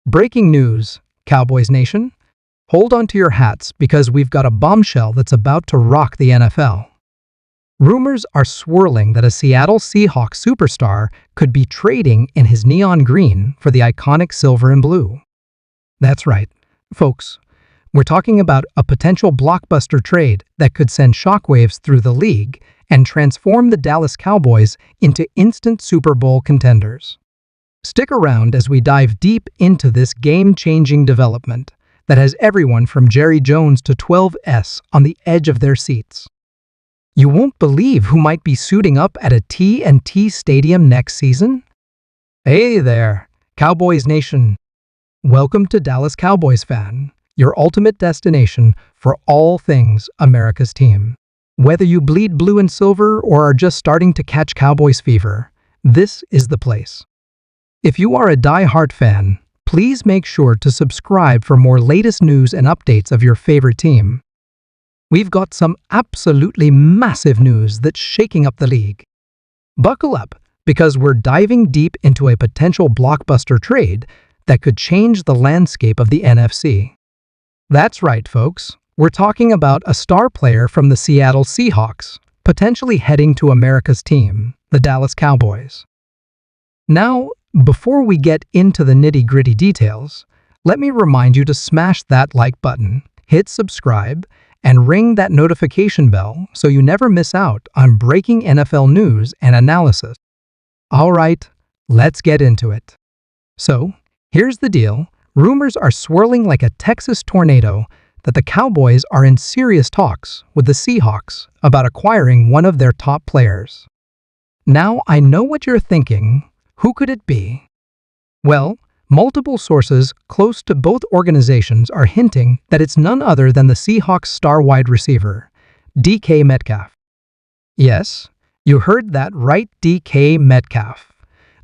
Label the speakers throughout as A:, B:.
A: Breaking news, Cowboys Nation. Hold on to your hats because we've got a bombshell that's about to rock the NFL. Rumors are swirling that a Seattle Seahawks superstar could be trading in his neon green for the iconic silver and blue. That's right, folks. We're talking about a potential blockbuster trade that could send shockwaves through the league and transform the Dallas Cowboys into instant Super Bowl contenders. Stick around as we dive deep into this game-changing development that has everyone from Jerry Jones to 12S on the edge of their seats. You won't believe who might be suiting up at a T&T Stadium next season. Hey there, Cowboys Nation. Welcome to Dallas Cowboys Fan, your ultimate destination for all things America's team. Whether you bleed blue and silver or are just starting to catch Cowboys fever, this is the place. If you are a die-hard fan, please make sure to subscribe for more latest news and updates of your favorite team. We've got some absolutely massive news that's shaking up the league. Buckle up, because we're diving deep into a potential blockbuster trade that could change the landscape of the NFC. That's right, folks. We're talking about a star player from the Seattle Seahawks, potentially heading to America's team, the Dallas Cowboys. Now, before we get into the nitty-gritty details, let me remind you to smash that like button, hit subscribe, and ring that notification bell so you never miss out on breaking NFL news and analysis. All right, let's get into it. So, here's the deal. Rumors are swirling like a Texas tornado that the Cowboys are in serious talks with the Seahawks about acquiring one of their top players. Now, I know what you're thinking. Who could it be? Well, multiple sources close to both organizations are hinting that it's none other than the Seahawks star wide receiver, DK Metcalf. Yes, you heard that right, DK Metcalf,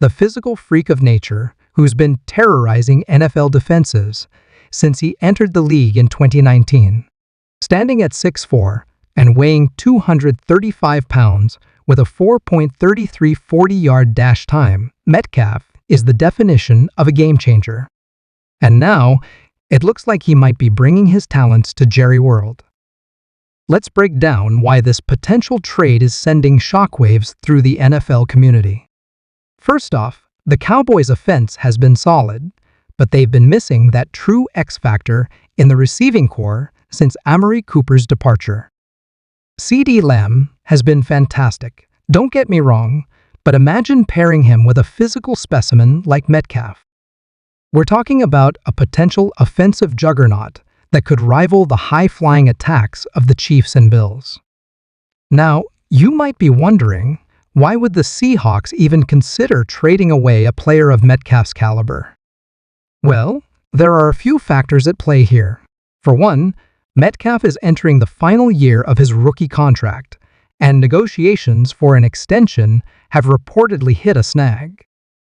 A: the physical freak of nature who's been terrorizing NFL defenses since he entered the league in 2019. Standing at 6'4" and weighing 235 pounds with a 4.33 40-yard dash time, Metcalf is the definition of a game-changer. And now, it looks like he might be bringing his talents to Jerry World. Let's break down why this potential trade is sending shockwaves through the NFL community. First off, the Cowboys' offense has been solid, but they've been missing that true X-factor in the receiving corps since Amari Cooper's departure. CeeDee Lamb has been fantastic, don't get me wrong, but imagine pairing him with a physical specimen like Metcalf. We're talking about a potential offensive juggernaut that could rival the high-flying attacks of the Chiefs and Bills. Now, you might be wondering, why would the Seahawks even consider trading away a player of Metcalf's caliber? Well, there are a few factors at play here. For one, Metcalf is entering the final year of his rookie contract, and negotiations for an extension have reportedly hit a snag.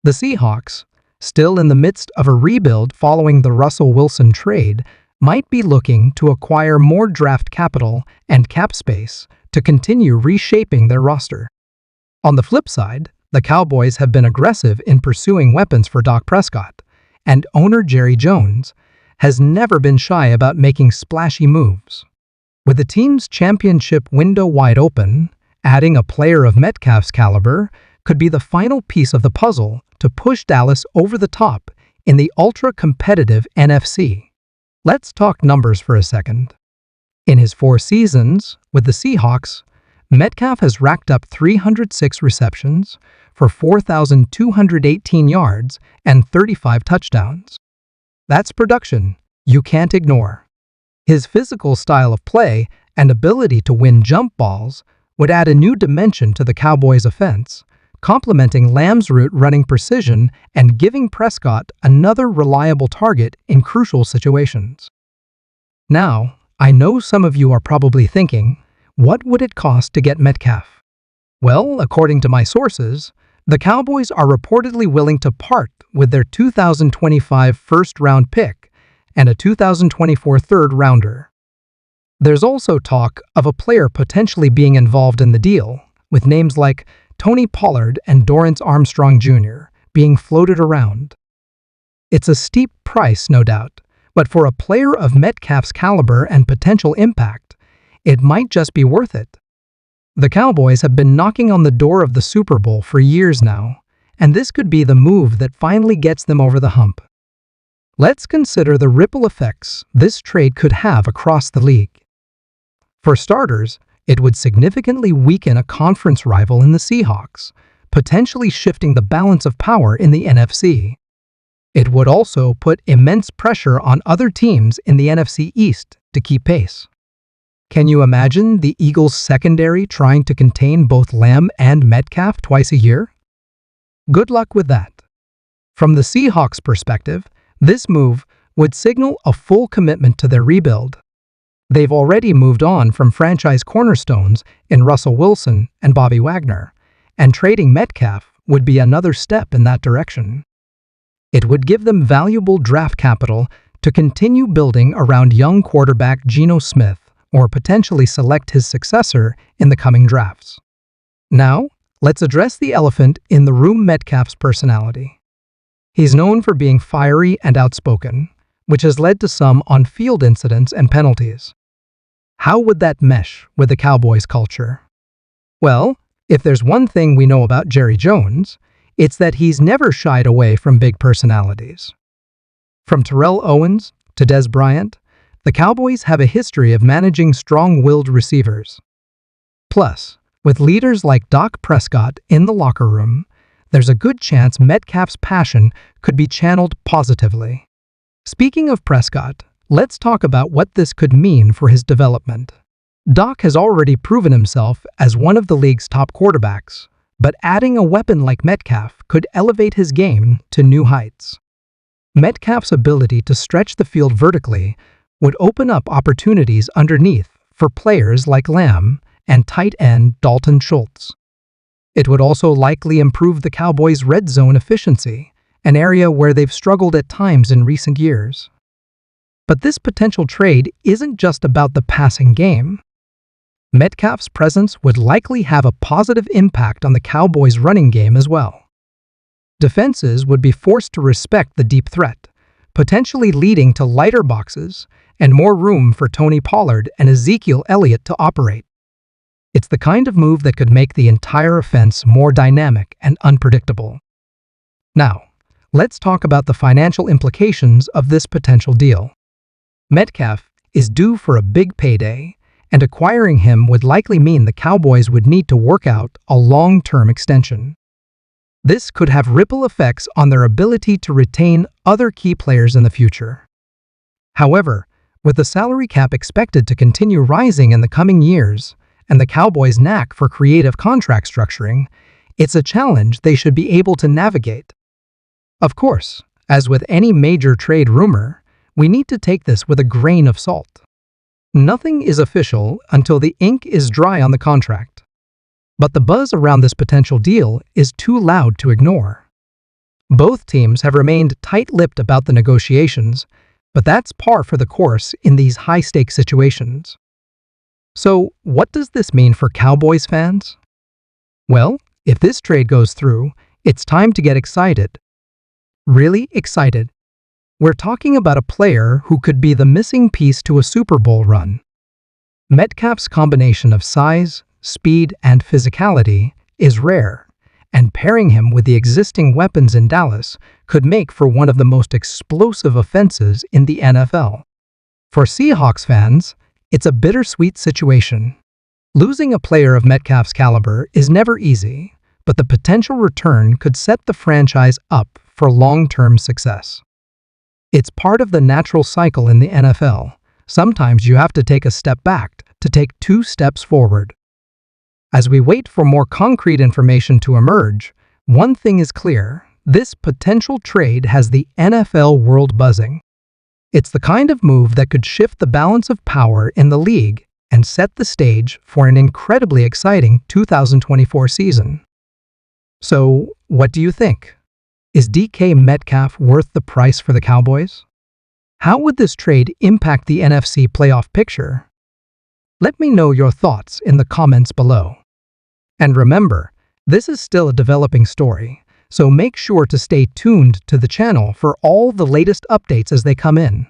A: The Seahawks, still in the midst of a rebuild following the Russell Wilson trade, might be looking to acquire more draft capital and cap space to continue reshaping their roster. On the flip side, the Cowboys have been aggressive in pursuing weapons for Dak Prescott, and owner Jerry Jones has never been shy about making splashy moves. With the team's championship window wide open, adding a player of Metcalf's caliber could be the final piece of the puzzle to push Dallas over the top in the ultra-competitive NFC. Let's talk numbers for a second. In his 4 seasons with the Seahawks, Metcalf has racked up 306 receptions for 4,218 yards and 35 touchdowns. That's production you can't ignore. His physical style of play and ability to win jump balls would add a new dimension to the Cowboys' offense, complementing Lamb's route running precision and giving Prescott another reliable target in crucial situations. Now, I know some of you are probably thinking, what would it cost to get Metcalf? Well, according to my sources, the Cowboys are reportedly willing to part with their 2025 first-round pick and a 2024 third-rounder. There's also talk of a player potentially being involved in the deal, with names like Tony Pollard and Dorrance Armstrong Jr. being floated around. It's a steep price, no doubt, but for a player of Metcalf's caliber and potential impact, it might just be worth it. The Cowboys have been knocking on the door of the Super Bowl for years now, and this could be the move that finally gets them over the hump. Let's consider the ripple effects this trade could have across the league. For starters, it would significantly weaken a conference rival in the Seahawks, potentially shifting the balance of power in the NFC. It would also put immense pressure on other teams in the NFC East to keep pace. Can you imagine the Eagles' secondary trying to contain both Lamb and Metcalf twice a year? Good luck with that. From the Seahawks' perspective, this move would signal a full commitment to their rebuild. They've already moved on from franchise cornerstones in Russell Wilson and Bobby Wagner, and trading Metcalf would be another step in that direction. It would give them valuable draft capital to continue building around young quarterback Geno Smith or potentially select his successor in the coming drafts. Now, let's address the elephant in the room: Metcalf's personality. He's known for being fiery and outspoken, which has led to some on-field incidents and penalties. How would that mesh with the Cowboys' culture? Well, if there's one thing we know about Jerry Jones, it's that he's never shied away from big personalities. From Terrell Owens to Dez Bryant, the Cowboys have a history of managing strong-willed receivers. Plus, with leaders like Dak Prescott in the locker room, there's a good chance Metcalf's passion could be channeled positively. Speaking of Prescott, let's talk about what this could mean for his development. Dak has already proven himself as one of the league's top quarterbacks, but adding a weapon like Metcalf could elevate his game to new heights. Metcalf's ability to stretch the field vertically would open up opportunities underneath for players like Lamb and tight end Dalton Schultz. It would also likely improve the Cowboys' red zone efficiency, an area where they've struggled at times in recent years. But this potential trade isn't just about the passing game. Metcalf's presence would likely have a positive impact on the Cowboys' running game as well. Defenses would be forced to respect the deep threat, potentially leading to lighter boxes and more room for Tony Pollard and Ezekiel Elliott to operate. It's the kind of move that could make the entire offense more dynamic and unpredictable. Now, let's talk about the financial implications of this potential deal. Metcalf is due for a big payday, and acquiring him would likely mean the Cowboys would need to work out a long-term extension. This could have ripple effects on their ability to retain other key players in the future. However, with the salary cap expected to continue rising in the coming years, and the Cowboys' knack for creative contract structuring, it's a challenge they should be able to navigate. Of course, as with any major trade rumor, we need to take this with a grain of salt. Nothing is official until the ink is dry on the contract. But the buzz around this potential deal is too loud to ignore. Both teams have remained tight-lipped about the negotiations, but that's par for the course in these high-stakes situations. So, what does this mean for Cowboys fans? Well, if this trade goes through, it's time to get excited. Really excited. We're talking about a player who could be the missing piece to a Super Bowl run. Metcalf's combination of size, speed, and physicality is rare, and pairing him with the existing weapons in Dallas could make for one of the most explosive offenses in the NFL. For Seahawks fans, it's a bittersweet situation. Losing a player of Metcalf's caliber is never easy, but the potential return could set the franchise up for long-term success. It's part of the natural cycle in the NFL. Sometimes you have to take a step back to take 2 steps forward. As we wait for more concrete information to emerge, one thing is clear: this potential trade has the NFL world buzzing. It's the kind of move that could shift the balance of power in the league and set the stage for an incredibly exciting 2024 season. So, what do you think? Is DK Metcalf worth the price for the Cowboys? How would this trade impact the NFC playoff picture? Let me know your thoughts in the comments below. And remember, this is still a developing story, so make sure to stay tuned to the channel for all the latest updates as they come in.